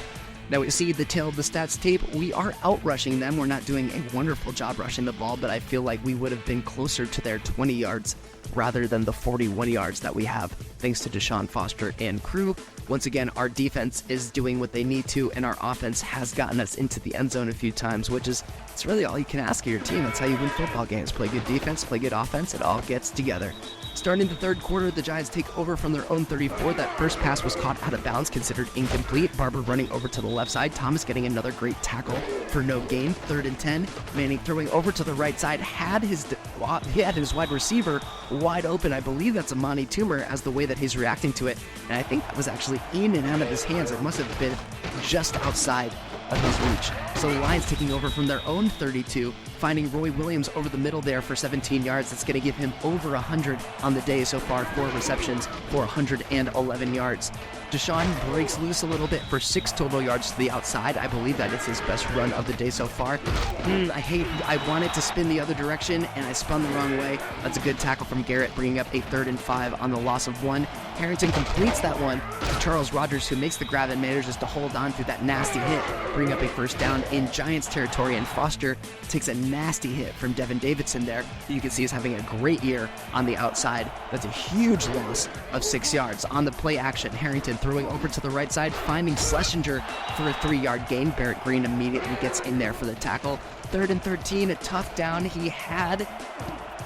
[SPEAKER 1] Now we see the tail of the stats tape. We are out-rushing them. We're not doing a wonderful job rushing the ball, but I feel like we would have been closer to their 20 yards rather than the 41 yards that we have, thanks to Deshaun Foster and crew. Once again, our defense is doing what they need to, and our offense has gotten us into the end zone a few times, which is, it's really all you can ask of your team. That's how you win football games. Play good defense, play good offense, it all gets together. Starting the 3rd quarter, the Giants take over from their own 34. That first pass was caught out of bounds, considered incomplete. Barber running over to the left side. Thomas getting another great tackle for no gain. 3rd and 10. Manning throwing over to the right side. He had his wide receiver wide open. I believe that's Amani Toomer as the way that he's reacting to it. And I think that was actually in and out of his hands. It must have been just outside of his reach. So the Lions taking over from their own 32, finding Roy Williams over the middle there for 17 yards. That's going to give him over 100 on the day so far, 4 receptions for 111 yards. Deshaun breaks loose a little bit for 6 total yards to the outside. I believe that is his best run of the day so far. I wanted to spin the other direction, and I spun the wrong way. That's a good tackle from Garrett, bringing up a 3rd and 5 on the loss of 1. Harrington completes that one to Charles Rogers, who makes the grab and manages to hold on through that nasty hit, bring up a first down in Giants territory, and Foster takes a nasty hit from Devin Davidson there. You can see he's having a great year on the outside. That's a huge loss of 6 yards. On the play action, Harrington throwing over to the right side, finding Schlesinger for a 3-yard gain. Barrett Green immediately gets in there for the tackle. 3rd and 13, a tough down. He had,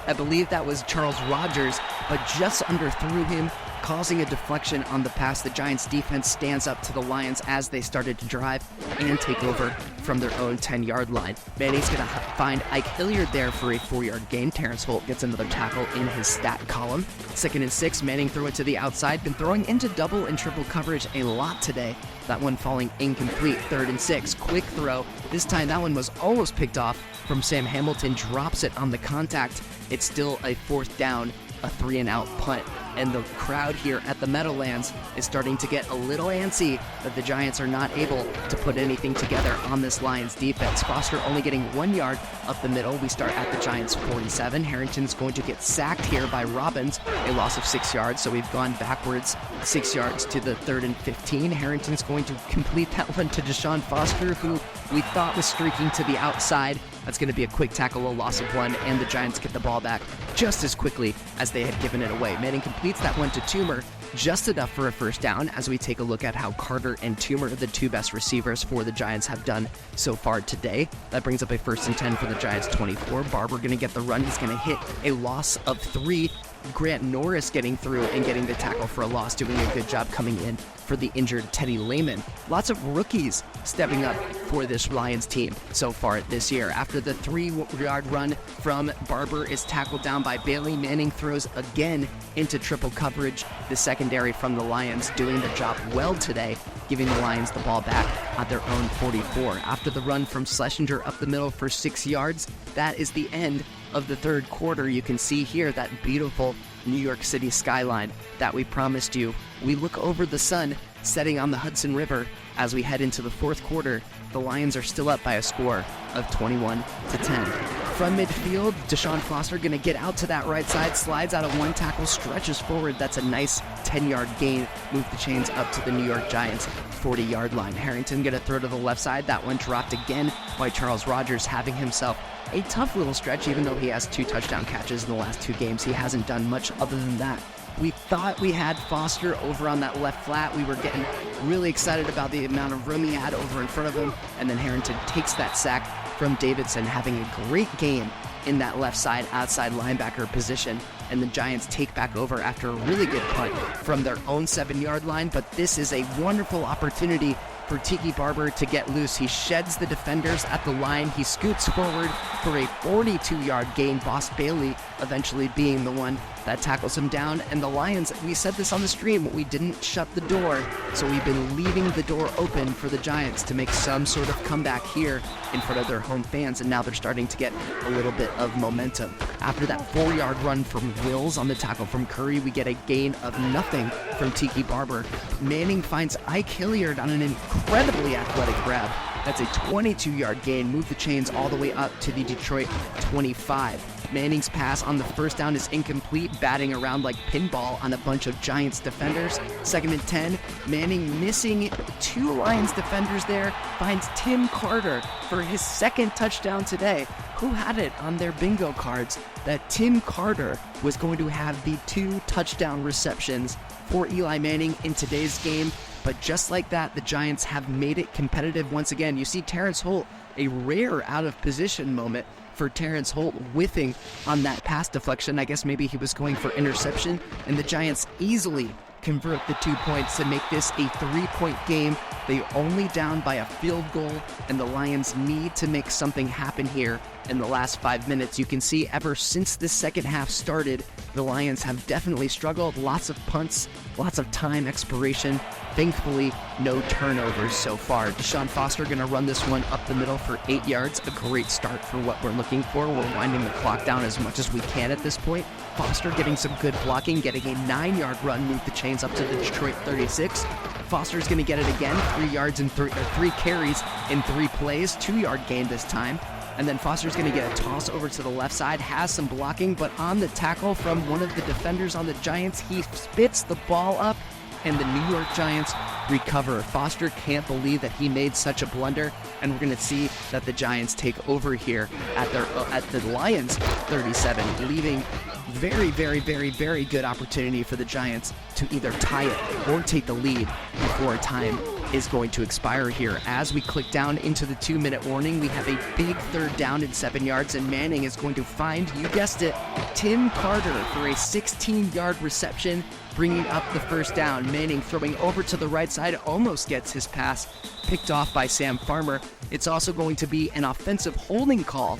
[SPEAKER 1] I believe that was Charles Rogers, but just underthrew him, causing a deflection on the pass. The Giants defense stands up to the Lions as they started to drive and take over from their own 10-yard line. Manning's going to find Ike Hilliard there for a 4-yard gain. Terrence Holt gets another tackle in his stat column. 2nd and 6, Manning throw it to the outside. Been throwing into double and triple coverage a lot today. That one falling incomplete. 3rd and 6, quick throw. This time that one was almost picked off from Sam Hamilton. Drops it on the contact. It's still a 4th down, a 3-and-out punt. And the crowd here at the Meadowlands is starting to get a little antsy that the Giants are not able to put anything together on this Lions defense. Foster only getting 1 yard up the middle. We start at the Giants 47. Harrington's going to get sacked here by Robbins, a loss of 6 yards. So we've gone backwards 6 yards to the 3rd and 15. Harrington's going to complete that one to Deshaun Foster, who we thought was streaking to the outside. That's going to be a quick tackle, a loss of 1, and the Giants get the ball back just as quickly as they had given it away. Manning completes that one to Toomer, just enough for a 1st down, as we take a look at how Carter and Toomer, the 2 best receivers for the Giants, have done so far today. That brings up a 1st and 10 for the Giants 24. Barber going to get the run. He's going to hit a loss of 3. Grant Norris getting through and getting the tackle for a loss, doing a good job coming in for the injured Teddy Lehman. Lots of rookies stepping up for this Lions team so far this year. After the 3-yard run from Barber is tackled down by Bailey, Manning throws again into triple coverage. The secondary from the Lions doing their job well today, giving the Lions the ball back at their own 44. After the run from Schlesinger up the middle for 6 yards, that is the end of the 3rd quarter. You can see here that beautiful New York City skyline that we promised you. We look over the sun setting on the Hudson River as we head into the 4th quarter. The Lions are still up by a score of 21-10. From midfield, Deshaun Foster going to get out to that right side, slides out of 1 tackle, stretches forward. That's a nice 10-yard gain. Move the chains up to the New York Giants 40-yard line. Harrington going to throw to the left side. That one dropped again by Charles Rogers, having himself a tough little stretch. Even though he has 2 touchdown catches in the last 2 games, he hasn't done much other than that. We thought we had Foster over on that left flat. We were getting really excited about the amount of room he had over in front of him. And then Harrington takes that sack from Davidson, having a great game in that left side outside linebacker position. And the Giants take back over after a really good punt from their own 7-yard line. But this is a wonderful opportunity for Tiki Barber to get loose. He sheds the defenders at the line. He scoots forward for a 42-yard gain. Boss Bailey eventually being the one that tackles him down. And the Lions, we said this on the stream, we didn't shut the door. So we've been leaving the door open for the Giants to make some sort of comeback here in front of their home fans. And now they're starting to get a little bit of momentum. After that 4-yard run from Wills on the tackle from Curry, we get a gain of nothing from Tiki Barber. Manning finds Ike Hilliard on an incredibly athletic grab. That's a 22-yard gain. Move the chains all the way up to the Detroit 25. Manning's pass on the 1st down is incomplete, batting around like pinball on a bunch of Giants defenders. 2nd and 10. Manning missing 2 Lions defenders there. Finds Tim Carter for his 2nd touchdown today. Who had it on their bingo cards that Tim Carter was going to have the 2 touchdown receptions for Eli Manning in today's game? But just like that, the Giants have made it competitive once again. You see Terrence Holt, a rare out-of-position moment for Terrence Holt, whiffing on that pass deflection. I guess maybe he was going for interception, and the Giants easily convert the 2 points to make this a 3-point game. They only down by a field goal, and the Lions need to make something happen here in the last 5 minutes. You can see ever since the second half started, the Lions have definitely struggled. Lots of punts, lots of time expiration. Thankfully, no turnovers so far. Deshaun Foster going to run this one up the middle for 8 yards. A great start for what we're looking for. We're winding the clock down as much as we can at this point. Foster getting some good blocking, getting a 9-yard run, move the chains up to the Detroit 36. Foster's going to get it again, 3 yards and 3 carries in 3 plays, 2-yard gain this time. And then Foster's going to get a toss over to the left side, has some blocking, but on the tackle from one of the defenders on the Giants, he spits the ball up, and the New York Giants recover. Foster can't believe that he made such a blunder, and we're going to see that the Giants take over here at the Lions 37, leaving very, very, very, very good opportunity for the Giants to either tie it or take the lead before time is going to expire here. As we click down into the 2-minute warning, we have a big 3rd down and 7 yards, and Manning is going to find, you guessed it, Tim Carter for a 16-yard reception, bringing up the 1st down. Manning throwing over to the right side, almost gets his pass picked off by Sam Farmer. It's also going to be an offensive holding call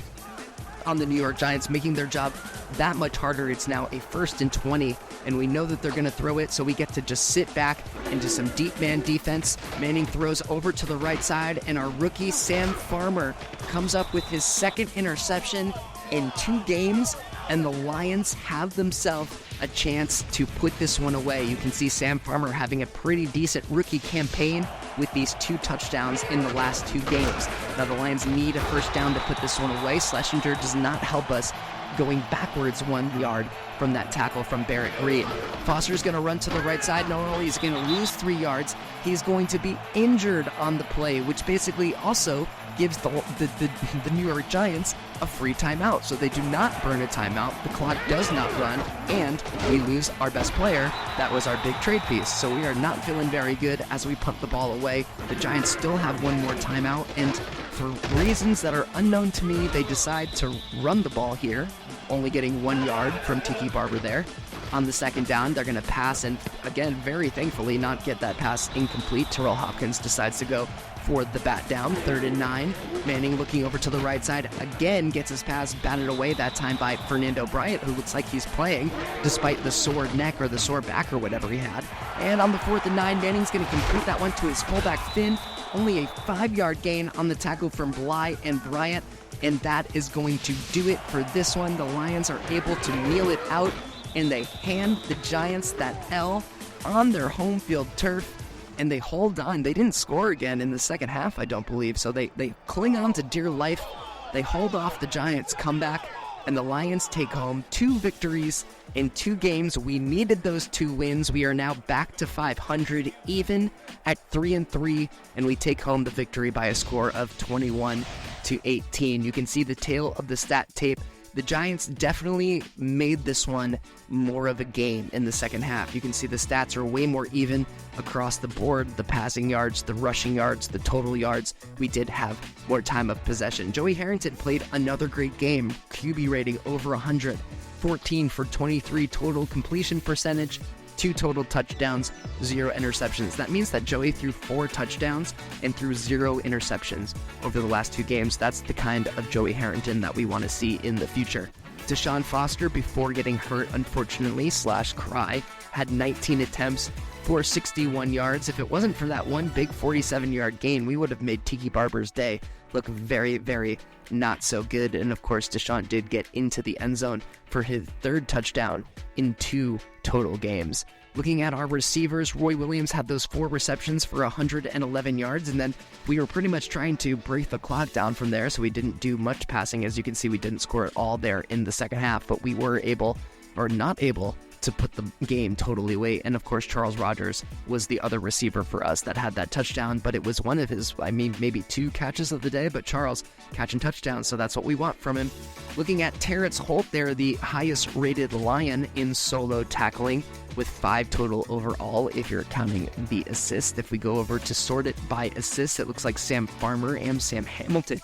[SPEAKER 1] on the New York Giants, making their job that much harder. It's now a 1st and 20, and we know that they're going to throw it, so we get to just sit back into some deep man defense. Manning throws over to the right side, and our rookie Sam Farmer comes up with his 2nd interception in 2 games, and the Lions have themselves a chance to put this one away. You can see Sam Farmer having a pretty decent rookie campaign with these 2 touchdowns in the last 2 games. Now the Lions need a 1st down to put this one away. Schlesinger does not help us, going backwards 1 yard from that tackle from Barrett Reed. Foster's going to run to the right side. Not only is he going to lose 3 yards, he's going to be injured on the play, which basically also gives the New York Giants a free timeout. So they do not burn a timeout, the clock does not run, and we lose our best player. That was our big trade piece. So we are not feeling very good as we punt the ball away. The Giants still have 1 more timeout, and for reasons that are unknown to me, they decide to run the ball here, only getting 1 yard from Tiki Barber there. On the 2nd down, they're going to pass, and again, very thankfully, not get that pass incomplete. Terrell Hopkins decides to go for the bat down. 3rd and 9. Manning looking over to the right side, again gets his pass batted away, that time by Fernando Bryant, who looks like he's playing despite the sore neck or the sore back or whatever he had. And on the 4th and 9, Manning's going to complete that one to his fullback Finn. Only a 5-yard gain on the tackle from Bly and Bryant, and that is going to do it for this one. The Lions are able to kneel it out, and they hand the Giants that L on their home field turf, and they hold on. They didn't score again in the second half, I don't believe, so they cling on to dear life. They hold off the Giants' comeback, and the Lions take home 2 victories in 2 games. We needed those 2 wins. We are now back to 500, even at 3-3, and we take home the victory by a score of 21-18. You can see the tail of the stat tape. The Giants definitely made this one more of a game in the second half. You can see the stats are way more even across the board. The passing yards, the rushing yards, the total yards. We did have more time of possession. Joey Harrington played another great game. QB rating over 100. 14 for 23 total completion percentage. 2 total touchdowns, 0 interceptions. That means that Joey threw 4 touchdowns and threw 0 interceptions over the last 2 games. That's the kind of Joey Harrington that we want to see in the future. Deshaun Foster, before getting hurt, unfortunately, /cry, had 19 attempts for 61 yards. If it wasn't for that one big 47-yard gain, we would have made Tiki Barber's day look very, very not so good. And of course, Deshaun did get into the end zone for his 3rd touchdown in 2 total games. Looking at our receivers, Roy Williams had those 4 receptions for 111 yards, and then we were pretty much trying to break the clock down from there, so we didn't do much passing. As you can see, we didn't score at all there in the second half, but we were able, or not able, to put the game totally away. And of course, Charles Rogers was the other receiver for us that had that touchdown, but it was one of his, maybe 2 catches of the day, but Charles catching touchdowns, so that's what we want from him. Looking at Terrence Holt there, the highest rated Lion in solo tackling with 5 total overall if you're counting the assist. If we go over to sort it by assist, it looks like Sam Farmer and Sam Hamilton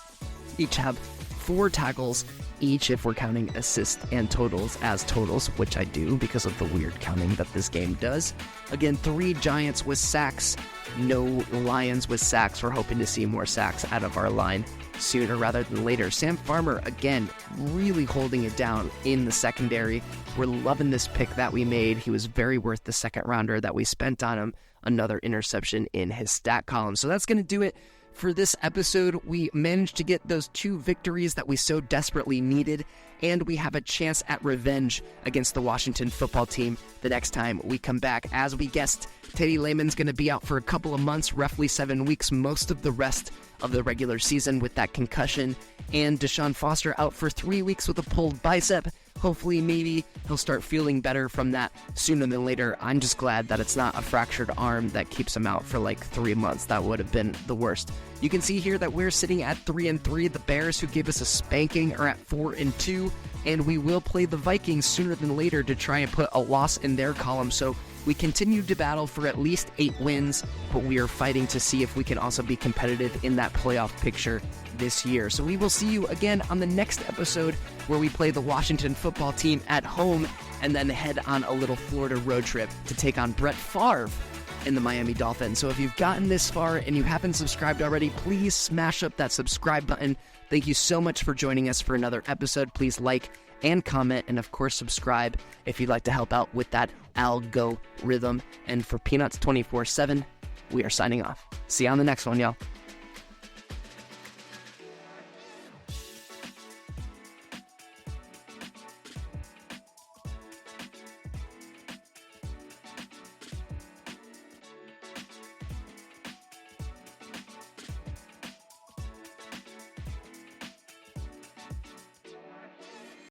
[SPEAKER 1] each have 4 tackles each if we're counting assists and totals as totals, which I do because of the weird counting that this game does. Again, 3 Giants with sacks, no Lions with sacks. We're hoping to see more sacks out of our line sooner rather than later. Sam Farmer, again, really holding it down in the secondary. We're loving this pick that we made. He was very worth the second rounder that we spent on him. Another interception in his stat column. So that's going to do it for this episode. We managed to get those 2 victories that we so desperately needed, and we have a chance at revenge against the Washington football team the next time we come back. As we guessed, Teddy Lehman's going to be out for a couple of months, roughly 7 weeks, most of the rest of the regular season with that concussion, and Deshaun Foster out for 3 weeks with a pulled bicep. Hopefully, maybe he'll start feeling better from that sooner than later. I'm just glad that it's not a fractured arm that keeps him out for like 3 months. That would have been the worst. You can see here that we're sitting at 3-3. The Bears, who gave us a spanking, are at 4-2, and we will play the Vikings sooner than later to try and put a loss in their column. So We continue to battle for at least 8 wins, but we are fighting to see if we can also be competitive in that playoff picture this year. So we will see you again on the next episode where we play the Washington football team at home and then head on a little Florida road trip to take on Brett Favre in the Miami Dolphins. So if you've gotten this far and you haven't subscribed already, please smash up that subscribe button. Thank you so much for joining us for another episode. Please like and comment, and of course subscribe if you'd like to help out with that algorithm. And for Peanuts 24/7, we are signing off. See you on the next one, y'all.